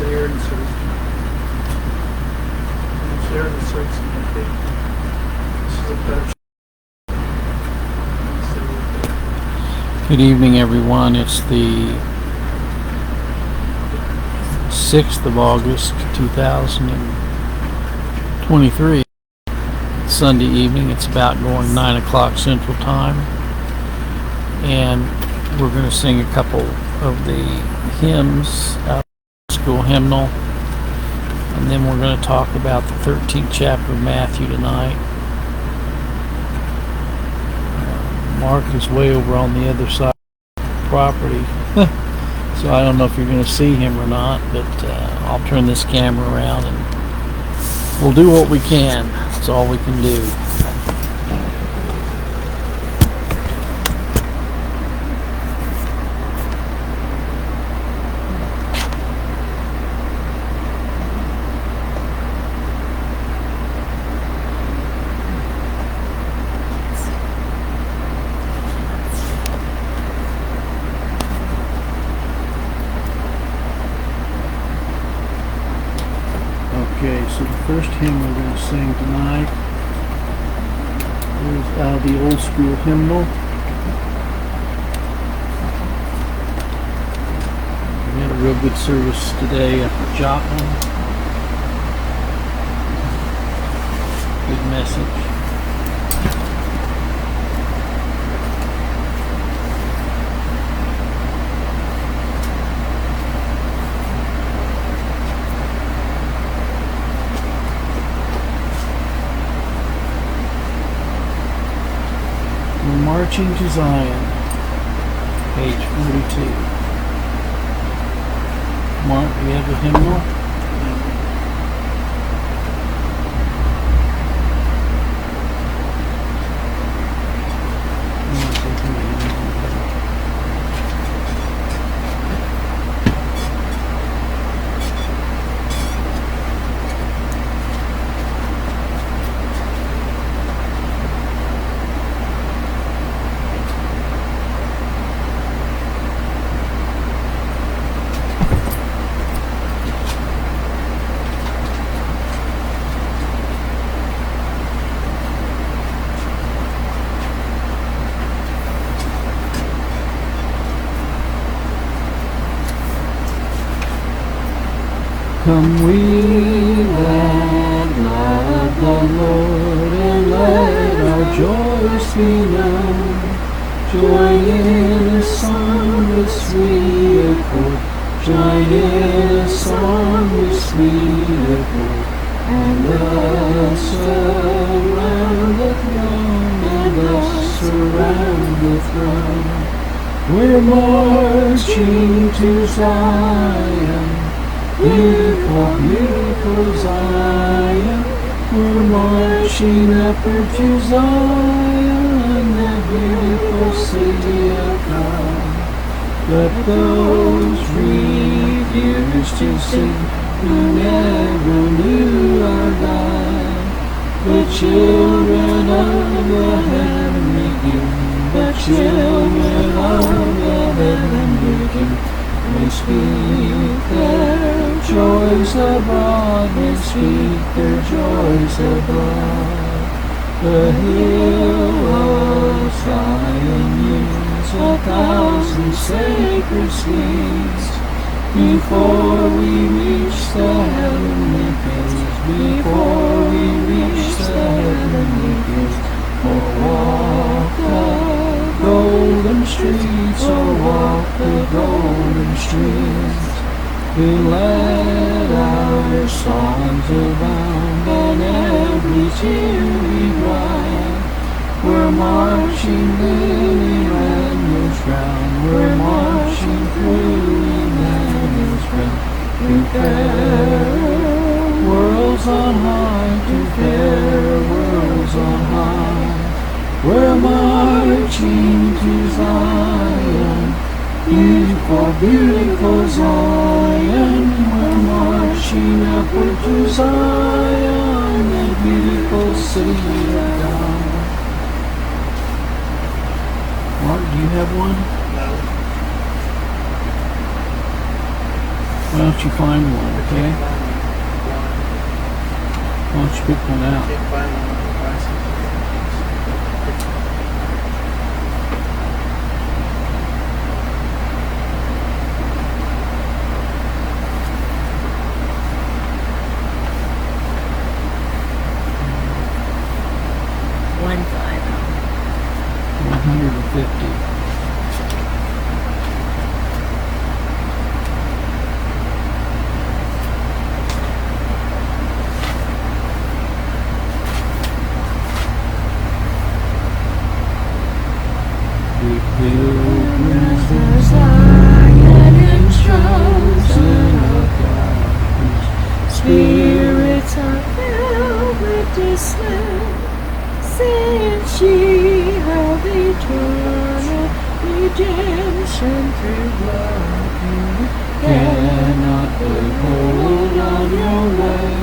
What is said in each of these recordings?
there and searching. It's there and searching, I think. This is a better. Good evening, everyone. It's the 6th of August, 2023. It's Sunday evening. It's about going 9 o'clock Central Time. And we're going to sing a couple of the hymns out of the school hymnal. And then we're going to talk about the 13th chapter of Matthew tonight. Mark is way over on the other side of the property. So I don't know if you're going to see him or not, but I'll turn this camera around and we'll do what we can. That's all we can do. Okay, so the first hymn we're going to sing tonight is out of the old school hymnal. We had a real good service today up at Joplin. Good message. We're marching to Zion, page 42. Mark, do you have the hymnal? Come we that love the Lord, and let our joys be known. Join in a song with sweet accord, join in a song with sweet accord, and thus around the throne, and thus around the throne. We're marching to Zion, beautiful, beautiful Zion. We're marching upward to Zion, that beautiful city of God. But those refuse to see, who never knew our God, the children of the heavenly King, the children of the heavenly King. They speak their joys abroad, they speak their joys abroad. The hill of Zion yields 1,000 sacred steeds. Before we reach the heavenly gates, before we reach the heavenly gates, oh walk the golden streets, oh walk the golden streets. We let our songs abound, and every tear we dry. We're marching in Emmanuel's ground, we're marching through Emmanuel's ground. Prepare worlds on high, prepare worlds on high. We're marching to Zion, beautiful, beautiful Zion. We're marching upward to Zion, that beautiful city of God. Mark, do you have one? No. Well, don't you find one, okay? Why don't you pick one out? Can't find one on the prices. $150. Pilgrims of Zion and chosen of God, whose spirits are filled with dismay, since ye have eternal redemption through blood, you cannot put hold on your way.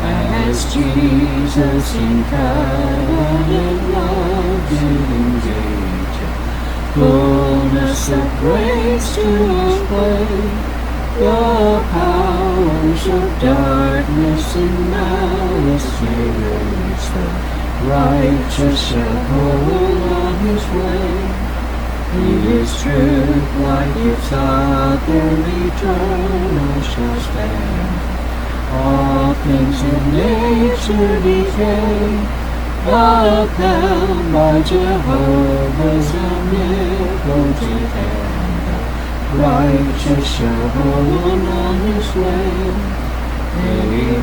As Jesus in covenant love did engage, fullness of grace to display, the powers of darkness and malice may rage, the righteous shall hold on his way. He is truth, like its author, eternal shall stand. All things in nature decay, upheld by Jehovah's omnipotent hand. Righteous shall hold on his way.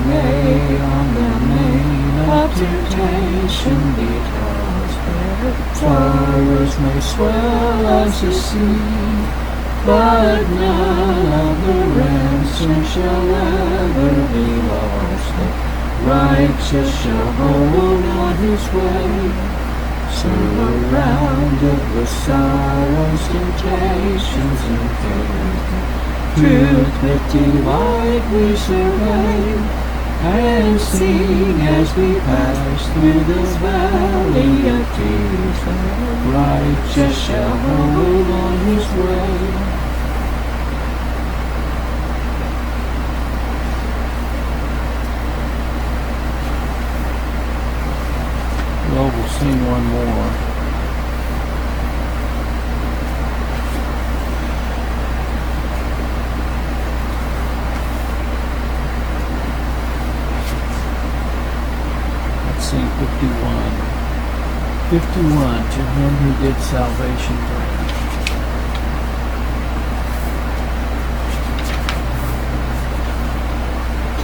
May on the main of temptation be tossed, their sorrows may swell as the sea. But none of the ransom shall ever be lost. The righteous shall hold on his way. Surrounded with sorrows, temptations, and fear, truth with delight we survey, and sing as we pass through this valley of tears. The righteous shall hold on his way. Well, we'll sing one more. Let's sing 51. 51, to him who did salvation bring.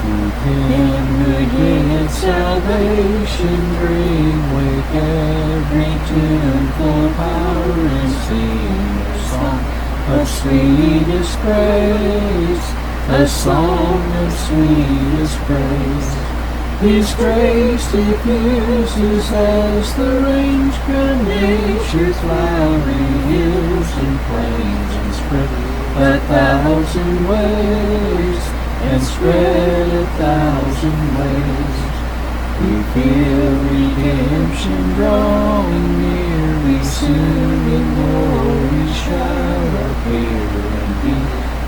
To him who did salvation bring, wake every tuneful power and sing a song of sweetest praise, a song of sweetest praise. His grace diffuses as the rains from nature's flowering hills and plains, and spread 1,000 ways, and spread 1,000 ways. We feel redemption drawing near, we soon in glory shall appear, and be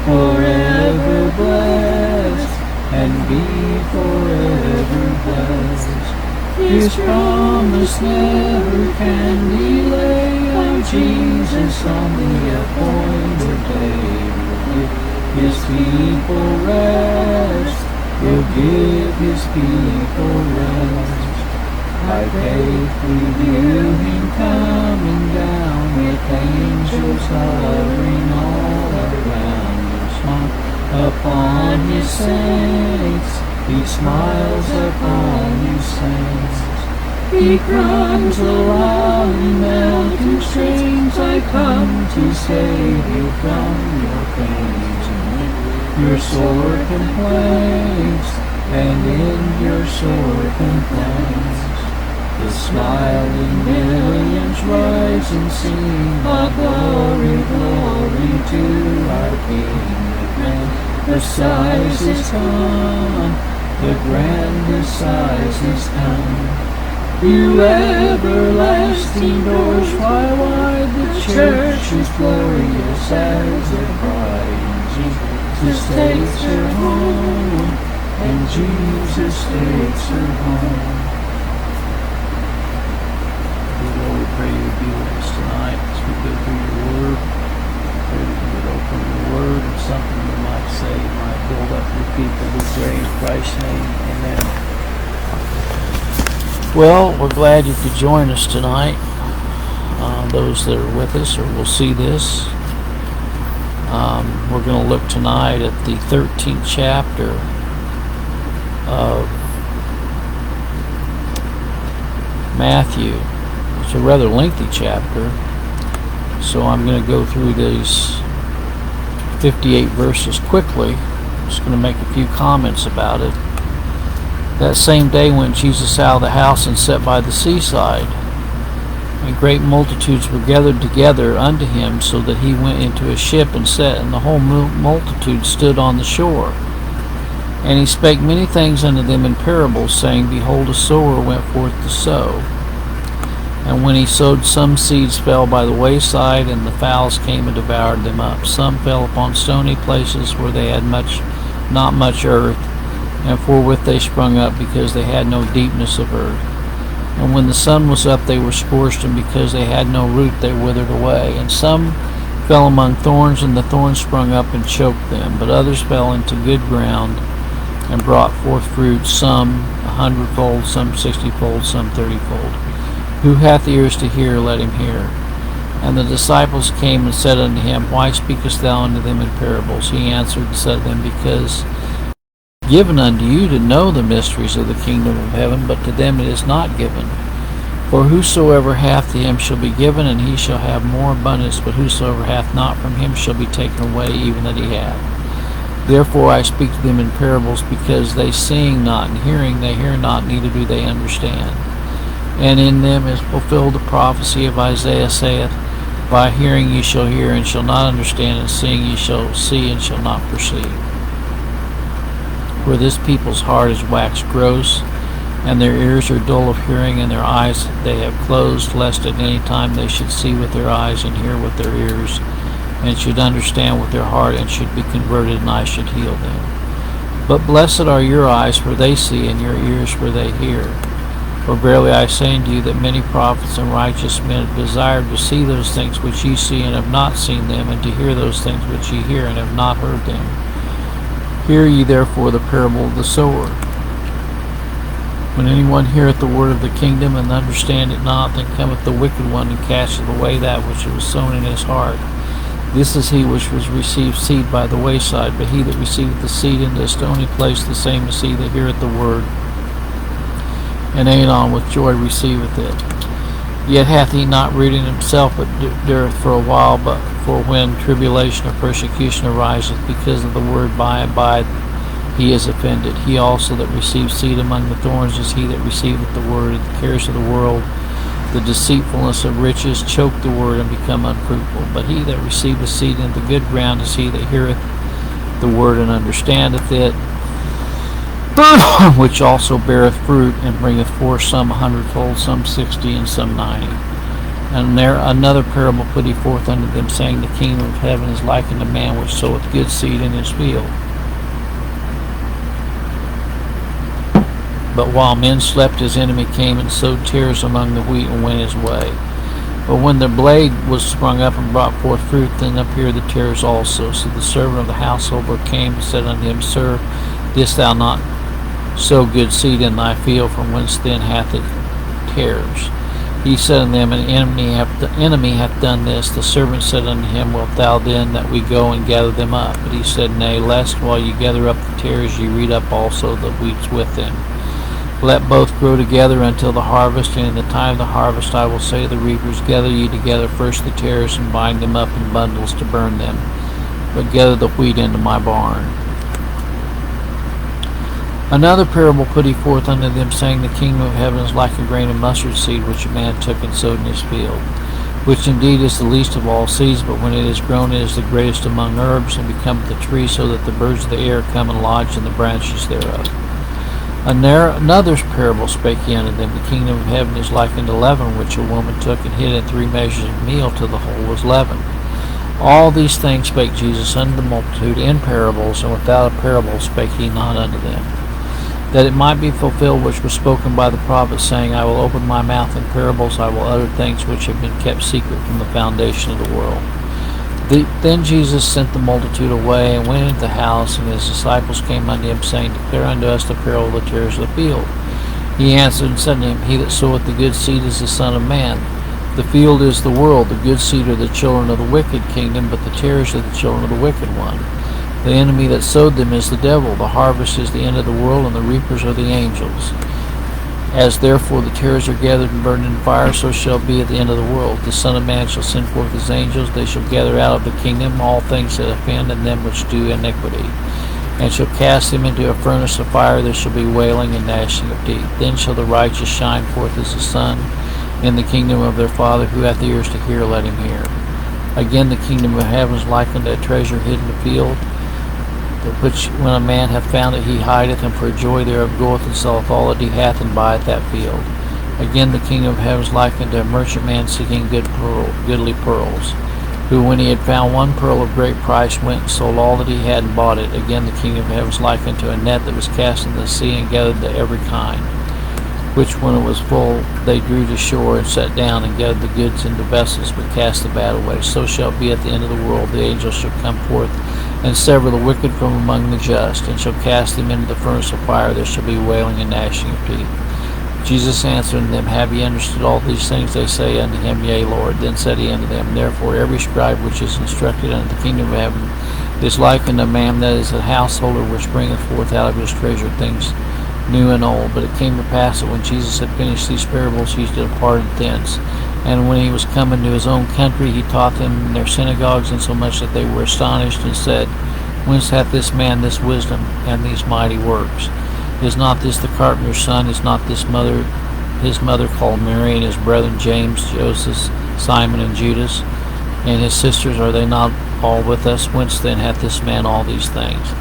forever blessed, and be forever blessed. His promise never can delay, our Jesus on the appointed day will give his people rest, will give his people rest. By faith we view him coming down, with angels hovering all around him. Smile upon his saints, he smiles upon his saints. He cries aloud in mountain strains, I come to save you from your pains, and in your sore complaints, and in your sore complaints. The smiling millions rise and sing, all glory, glory to our King. The grand Messiah is come, the grand Messiah is come. You everlasting doors fly wide, the church is glorious as a bride. Jesus takes her home, and Jesus takes her home. Dear Lord, we pray you would be with us tonight as we go through your word. Pray that you would open your word and something you might say might build up your people. We pray in Christ's name. Amen. Well, we're glad you could join us tonight. Those that are with us or will see this. We're going to look tonight at the 13th chapter of Matthew. It's a rather lengthy chapter, so I'm going to go through these 58 verses quickly. I'm just going to make a few comments about it. That same day went Jesus out of the house and sat by the seaside, and great multitudes were gathered together unto him, so that he went into a ship and sat, and the whole multitude stood on the shore. And he spake many things unto them in parables, saying, Behold, a sower went forth to sow. And when he sowed, some seeds fell by the wayside, and the fowls came and devoured them up. Some fell upon stony places, where they had not much earth, and forthwith they sprung up, because they had no deepness of earth. And when the sun was up, they were scorched, and because they had no root, they withered away. And some fell among thorns, and the thorns sprung up and choked them. But others fell into good ground, and brought forth fruit, some 100-fold, some 60-fold, some 30-fold. Who hath ears to hear, let him hear. And the disciples came and said unto him, Why speakest thou unto them in parables? He answered and said to them, Because given unto you to know the mysteries of the kingdom of heaven, but to them it is not given. For whosoever hath to him shall be given, and he shall have more abundance, but whosoever hath not from him shall be taken away even that he hath. Therefore I speak to them in parables, because they seeing not, and hearing they hear not, neither do they understand. And in them is fulfilled the prophecy of Isaiah, saith, By hearing ye shall hear, and shall not understand, and seeing ye shall see, and shall not perceive. For this people's heart is waxed gross, and their ears are dull of hearing, and their eyes they have closed, lest at any time they should see with their eyes, and hear with their ears, and should understand with their heart, and should be converted, and I should heal them. But blessed are your eyes, for they see, and your ears, for they hear. For verily I say unto you, that many prophets and righteous men have desired to see those things which ye see, and have not seen them, and to hear those things which ye hear, and have not heard them. Hear ye therefore the parable of the sower. When anyone heareth the word of the kingdom, and understand it not, then cometh the wicked one, and casteth away that which was sown in his heart. This is he which was received seed by the wayside, but he that receiveth the seed into a stony place, the same is he that heareth the word, and anon with joy receiveth it. Yet hath he not root in himself, but dureth for a while. But for when tribulation or persecution ariseth because of the word, by and by he is offended. He also that receives seed among the thorns is he that receiveth the word, and the cares of the world, the deceitfulness of riches, choke the word, and become unfruitful. But he that receiveth seed into the good ground is he that heareth the word, and understandeth it, which also beareth fruit, and bringeth forth some 100-fold, some 60, and some 90. And there another parable put he forth unto them, saying, The kingdom of heaven is like unto a man which soweth good seed in his field. But while men slept, his enemy came and sowed tares among the wheat, and went his way. But when the blade was sprung up and brought forth fruit, then appeared the tares also. So the servant of the householder came and said unto him, Sir, didst thou not sow good seed in thy field? From whence then hath it tares? He said unto them, An enemy hath done this. The servant said unto him, Wilt thou then that we go and gather them up? But he said, Nay, lest while ye gather up the tares, ye reap up also the wheats with them. Let both grow together until the harvest, and in the time of the harvest I will say to the reapers, Gather ye together first the tares, and bind them up in bundles to burn them, but gather the wheat into my barn. Another parable put he forth unto them, saying, The kingdom of heaven is like a grain of mustard seed, which a man took and sowed in his field, which indeed is the least of all seeds, but when it is grown, it is the greatest among herbs, and becometh a tree, so that the birds of the air come and lodge in the branches thereof. Another parable spake he unto them, The kingdom of heaven is like unto leaven, which a woman took and hid in 3 measures of meal till the whole was leavened. All these things spake Jesus unto the multitude in parables, and without a parable spake he not unto them, that it might be fulfilled which was spoken by the prophet, saying, I will open my mouth in parables, I will utter things which have been kept secret from the foundation of the world. Then Jesus sent the multitude away, and went into the house, and his disciples came unto him, saying, Declare unto us the parable of the tares of the field. He answered and said to him, He that soweth the good seed is the Son of Man. The field is the world, the good seed are the children of the wicked kingdom, but the tares are the children of the wicked one. The enemy that sowed them is the devil. The harvest is the end of the world, and the reapers are the angels. As therefore the tares are gathered and burned in fire, so shall be at the end of the world. The Son of Man shall send forth his angels, they shall gather out of the kingdom all things that offend, and them which do iniquity, and shall cast them into a furnace of fire. There shall be wailing and gnashing of teeth. Then shall the righteous shine forth as the sun in the kingdom of their Father. Who hath ears to hear, let him hear. Again, the kingdom of heaven is likened to a treasure hid in the field, which when a man hath found it, he hideth, and for joy thereof goeth and selleth all that he hath, and buyeth that field. Again, the kingdom of heaven is likened to a merchant man seeking goodly pearls, who, when he had found one pearl of great price, went and sold all that he had and bought it. Again, the kingdom of heaven is likened to a net that was cast into the sea, and gathered to every kind, which when it was full, they drew to shore, and sat down, and gathered the goods into vessels, but cast the bad away. So shall it be at the end of the world. The angels shall come forth, and sever the wicked from among the just, and shall cast them into the furnace of fire. There shall be wailing and gnashing of teeth. Jesus answered unto them, Have ye understood all these things? They say unto him, Yea, Lord. Then said he unto them, Therefore every scribe which is instructed unto the kingdom of heaven is like unto a man that is a householder, which bringeth forth out of his treasure things new and old. But it came to pass that when Jesus had finished these parables, he departed thence. And when he was come into his own country, he taught them in their synagogues, insomuch that they were astonished, and said, Whence hath this man this wisdom and these mighty works? Is not this the carpenter's son? Is not this his mother called Mary, and his brethren James, Joseph, Simon, and Judas? And his sisters, are they not all with us? Whence then hath this man all these things?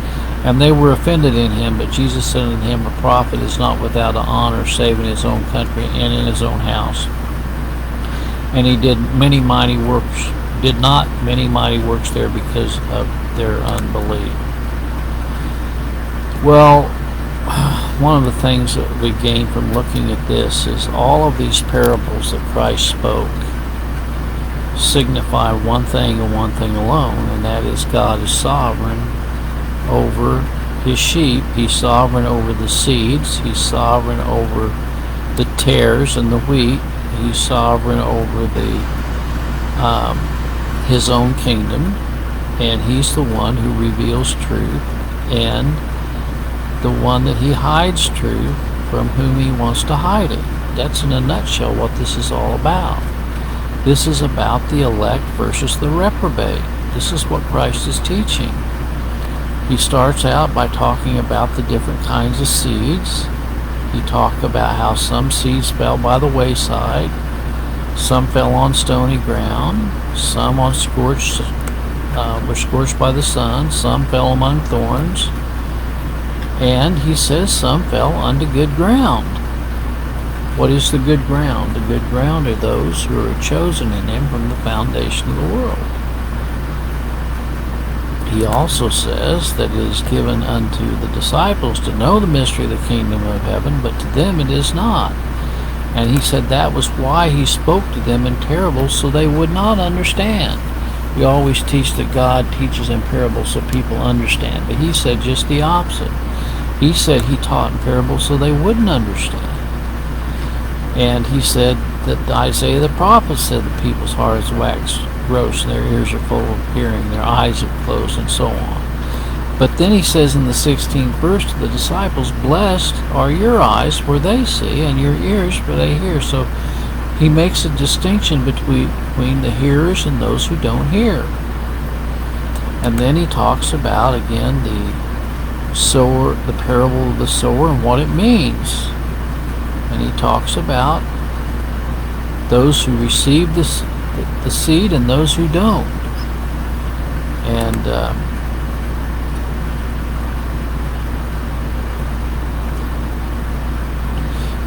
And they were offended in him. But Jesus said unto him, A prophet is not without honor, save in his own country and in his own house. And he did not many mighty works there because of their unbelief. Well, one of the things that we gain from looking at this is all of these parables that Christ spoke signify one thing and one thing alone, and that is God is sovereign over his sheep. He's sovereign over the seeds. He's sovereign over the tares and the wheat. He's sovereign over his own kingdom, and he's the one who reveals truth, and the one that he hides truth from whom he wants to hide it. That's in a nutshell what this is all about. This is about the elect versus the reprobate. This is what Christ is teaching. He starts out by talking about the different kinds of seeds. He talked about how some seeds fell by the wayside, some fell on stony ground, some on were scorched by the sun, some fell among thorns, and he says some fell unto good ground. What is the good ground? The good ground are those who are chosen in him from the foundation of the world. He also says that it is given unto the disciples to know the mystery of the kingdom of heaven, but to them it is not. And he said that was why he spoke to them in parables, so they would not understand. We always teach that God teaches in parables so people understand, but he said just the opposite. He said he taught in parables so they wouldn't understand. And he said that Isaiah the prophet said the people's hearts wax gross, and their ears are full of hearing, their eyes are closed, and so on. But then he says in the 16th verse to the disciples, Blessed are your eyes, for they see, and your ears, for they hear. So he makes a distinction between the hearers and those who don't hear. And then he talks about, again, the sower, the parable of the sower and what it means. And he talks about those who receive the seed and those who don't. And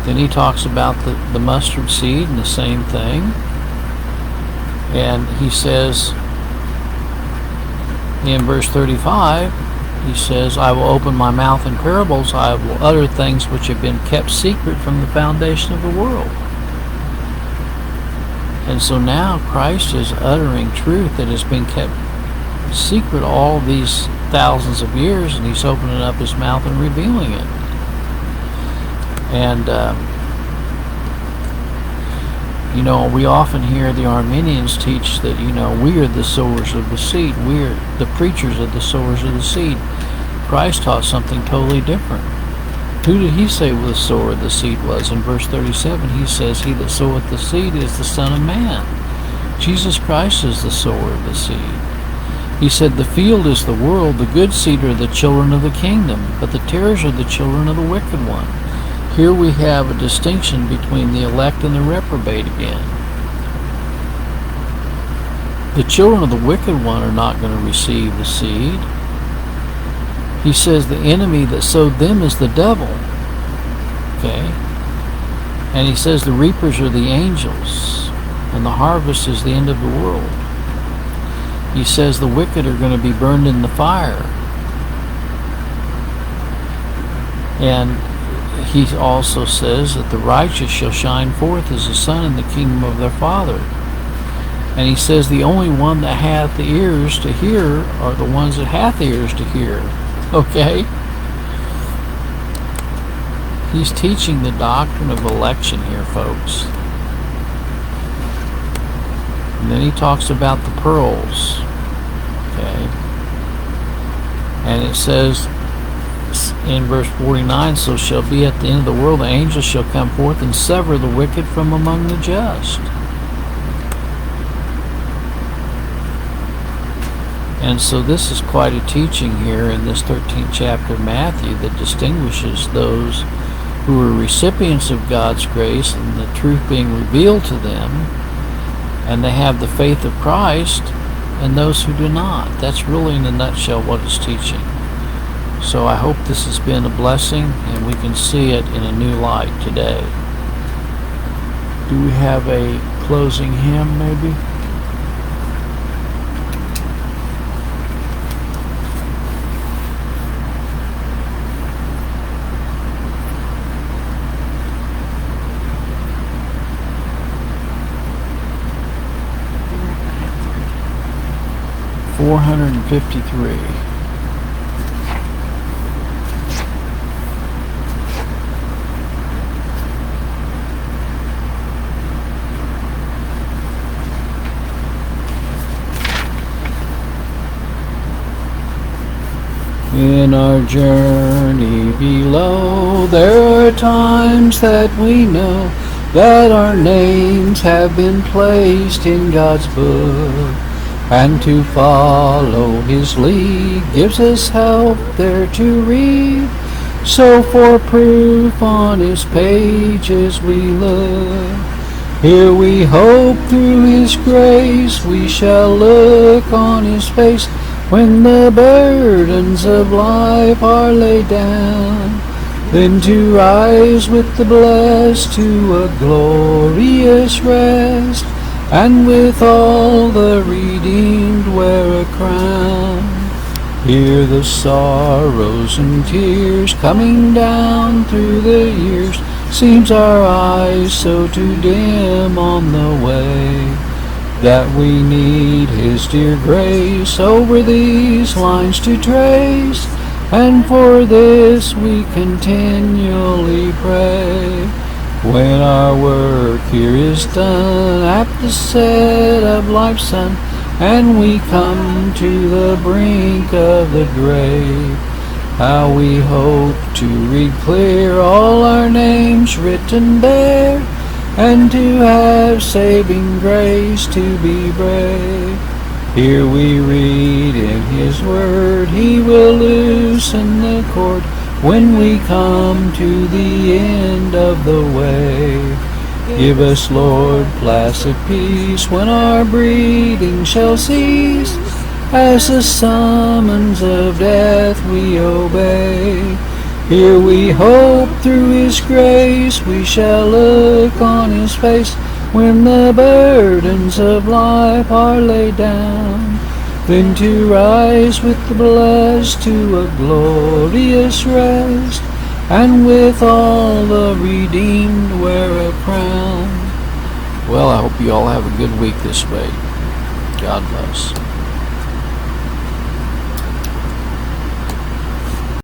then he talks about the mustard seed and the same thing. And he says In verse 35, he says, I will open my mouth in parables. I will utter things which have been kept secret from the foundation of the world. And so now Christ is uttering truth that has been kept secret all these thousands of years, and he's opening up his mouth and revealing it. And we often hear the Arminians teach that we are the sowers of the seed, we are the preachers of the sowers of the seed. Christ taught something totally different. Who did he say the sower of the seed was? In verse 37 he says, he that soweth the seed is the Son of Man. Jesus Christ is the sower of the seed. He said, the field is the world, the good seed are the children of the kingdom, but the tares are the children of the wicked one. Here we have a distinction between the elect and the reprobate again. The children of the wicked one are not going to receive the seed. He says the enemy that sowed them is the devil. Okay? And he says the reapers are the angels, and the harvest is the end of the world. He says the wicked are going to be burned in the fire. And he also says that the righteous shall shine forth as the sun in the kingdom of their Father. And he says the only one that hath the ears to hear are the ones that hath ears to hear. Okay? He's teaching the doctrine of election here, folks. And then he talks about the pearls. Okay? And it says in verse 49, so shall be at the end of the world, the angels shall come forth and sever the wicked from among the just. And so this is quite a teaching here in this 13th chapter of Matthew that distinguishes those who are recipients of God's grace and the truth being revealed to them, and they have the faith of Christ, and those who do not. That's really in a nutshell what it's teaching. So I hope this has been a blessing and we can see it in a new light today. Do we have a closing hymn maybe? $453. In our journey below, there are times that we know that our names have been placed in God's book, and to follow His lead gives us help there to read. So for proof on His pages we look. Here we hope through His grace we shall look on His face when the burdens of life are laid down, then to rise with the blessed to a glorious rest, and with all the redeemed wear a crown. Hear the sorrows and tears coming down through the years, seems our eyes so too dim on the way, that we need His dear grace over these lines to trace, and for this we continually pray. When our work here is done at the set of life's sun, and we come to the brink of the grave, how we hope to read clear all our names written there, and to have saving grace to be brave. Here we read in His word, He will loosen the cord when we come to the end of the way. Give us, Lord, placid peace when our breathing shall cease, as the summons of death we obey. Here we hope through His grace we shall look on His face when the burdens of life are laid down, then to rise with the blessed to a glorious rest, and with all the redeemed wear a crown. Well, I hope you all have a good week this week. God bless.